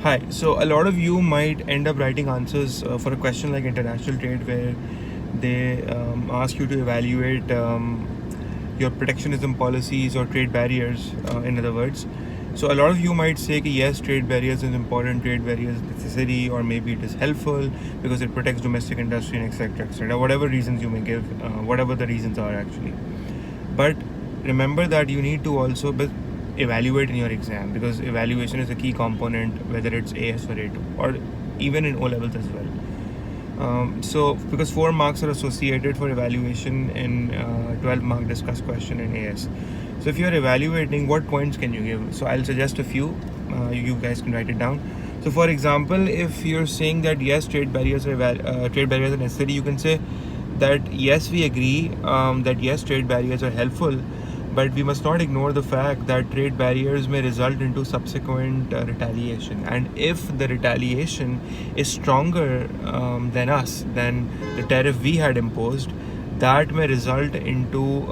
Hi. So a lot of you might end up writing answers for a question like international trade, where they ask you to evaluate your protectionism policies or trade barriers, in other words. So a lot of you might say that yes, trade barriers is important, trade barriers is necessary, or maybe it is helpful because it protects domestic industry and etc. etc. Whatever reasons you may give, whatever the reasons are actually. But remember that you need to also evaluate in your exam, because evaluation is a key component, whether it's AS or A2 or even in O levels as well. So because 4 marks are associated for evaluation in 12 mark discuss question in AS. So if you're evaluating, what points can you give? So I'll suggest a few. You guys can write it down. So for example, if you're saying that yes, trade barriers are necessary, you can say that yes, we agree that yes, trade barriers are helpful, but we must not ignore the fact that trade barriers may result into subsequent retaliation, and if the retaliation is stronger than the tariff we had imposed, that may result into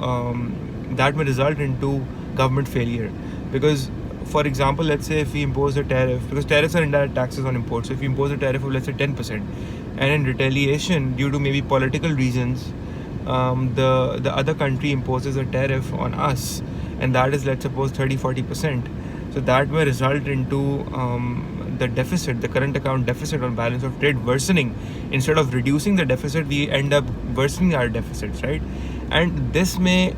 government failure. Because for example, let's say if we impose a tariff, because tariffs are indirect taxes on imports, so if we impose a tariff of let's say 10%, and in retaliation, due to maybe political reasons, the other country imposes a tariff on us, and that is, let's suppose, 30-40%. So that may result into the deficit, the current account deficit or balance of trade worsening. Instead of reducing the deficit, we end up worsening our deficits, right? And this may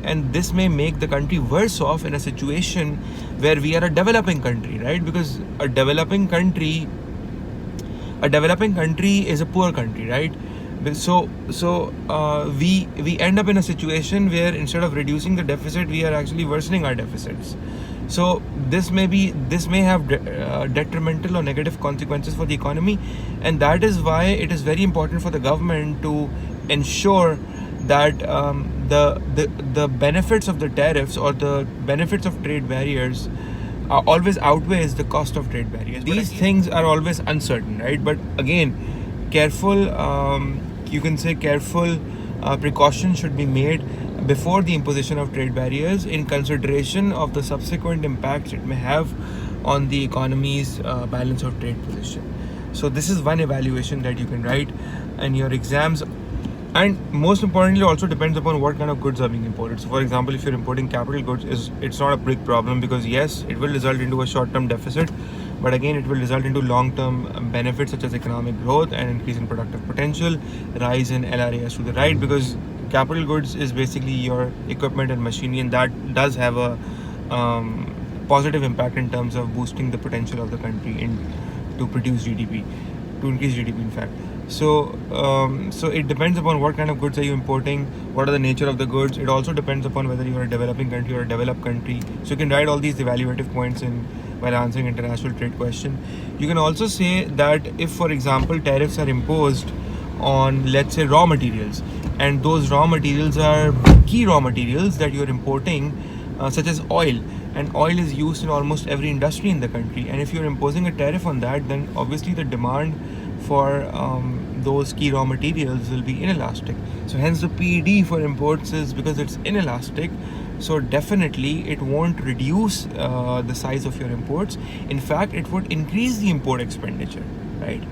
make the country worse off in a situation where we are a developing country, right? Because a developing country is a poor country, right? So we end up in a situation where instead of reducing the deficit, we are actually worsening our deficits. So this may have detrimental or negative consequences for the economy, and that is why it is very important for the government to ensure that the benefits of the tariffs or the benefits of trade barriers always outweighs the cost of trade barriers. These things are always uncertain, right? But again, careful you can say careful precaution should be made before the imposition of trade barriers, in consideration of the subsequent impacts it may have on the economy's balance of trade position. So this is one evaluation that you can write in your exams. And most importantly, also depends upon what kind of goods are being imported. So for example, if you're importing capital goods, it's not a big problem, because yes, it will result into a short-term deficit, but again, it will result into long-term benefits such as economic growth and increase in productive potential, rise in LRAS to the right, because capital goods is basically your equipment and machinery, and that does have a positive impact in terms of boosting the potential of the country to produce GDP, to increase GDP in fact. So it depends upon what kind of goods are you importing, what are the nature of the goods. It also depends upon whether you are a developing country or a developed country. So you can write all these evaluative points in while answering international trade question. You can also say that if, for example, tariffs are imposed on, let's say, raw materials, and those raw materials are key raw materials that you are importing, such as oil, and oil is used in almost every industry in the country, and if you're imposing a tariff on that, then obviously the demand for those key raw materials will be inelastic. So hence the PED for imports is because it's inelastic. So definitely it won't reduce the size of your imports. In fact, it would increase the import expenditure, right?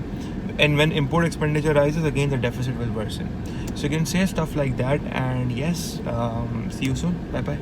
And when import expenditure rises, again the deficit will worsen. So you can say stuff like that. And yes, see you soon. Bye bye.